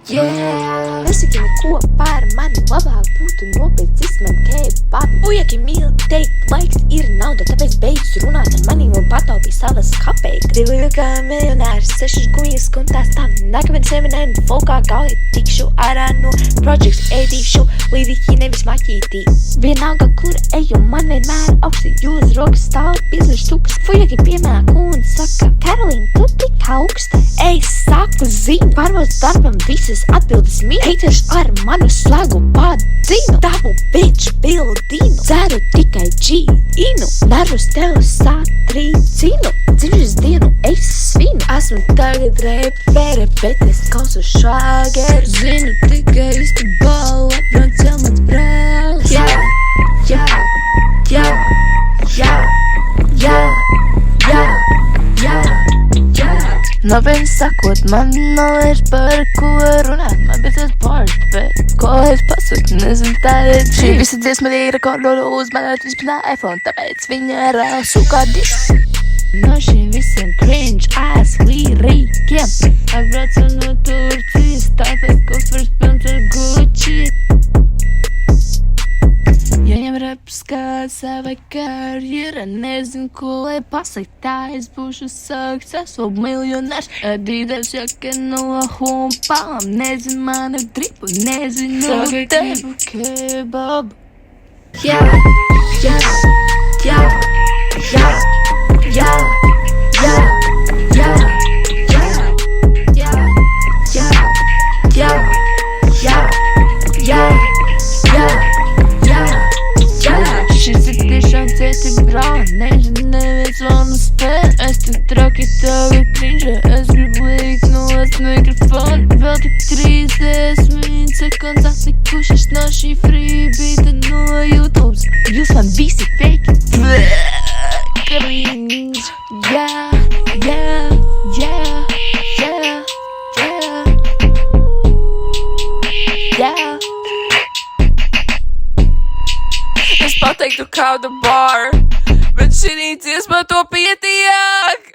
Yeah. Nesaki neko par mani, labāk būtu nopircis man kebabi. Ujaki mīl teikt, laiks ir nauda, tāpēc beidz runāt ar mani un pataupī savas kapeikas. Dzīvoju kā miljonārs, 6 guņas kontās tam. Nākamien seminēm folkā gauja tikšu ārā no projects, ēdīšu līdīgi nevis maķītī. Vienalga, kur eju, man vienmēr augsti jūras rokas stāv pizliš tukas. Fujaki piemēr un saka, Karolīna, tu tik augsta. Ej, saku zinu, pārvauc darbam visas atbildes mīl. Haters ar manu slagu padzinu, tavu bitch bildinu. Ceru tikai G-inu, nervus tev satrīcinu. Dzimšanas dienu es svinu. Esmu tagad repere, bet es klausu šāgeru. Zinu tikai īsti balu, brauc jau mans brālis. Jā, jā, jā, jā, jā, jā, jā, jā. Nopietni sakot, man nav vairs par ko runāt. Man bija tas pārs, bet ko es pasaku, nezinu tādiet. Šī visa dziesma ir rekordu uzmanot vispār iPhone, tāpēc viņa rausu kā dišu. No šiem visiem cringe ass lirikiem atbraucu no Turcijas, tāpēc kufers pilns ar Gucci. Jaņem reps kā sava karjera, nezinu, ko lai pasaka, tā es būšu successful miljonārs. Adidas jaka no humpām, nezinu manu dripu, nezinu tevu kebabu. Jā, jā, jā, jā, jā, jā, jā, jā, jā, jā, jā, jā, jā, jā. Šis ir tiešām cieti brā, nezinu, neviens vēl nu spēr. Es tik traki tavi cringe, es gribu likt nost mikrofonu. Vēl tik 30 sekundes atlikušas no šī freebita no YouTube. Jūs man visi fake cringe. Jā, jā, jā, jā, jā, jā. Es pateiktu kādu bar, bet šī dziesma to pietiek.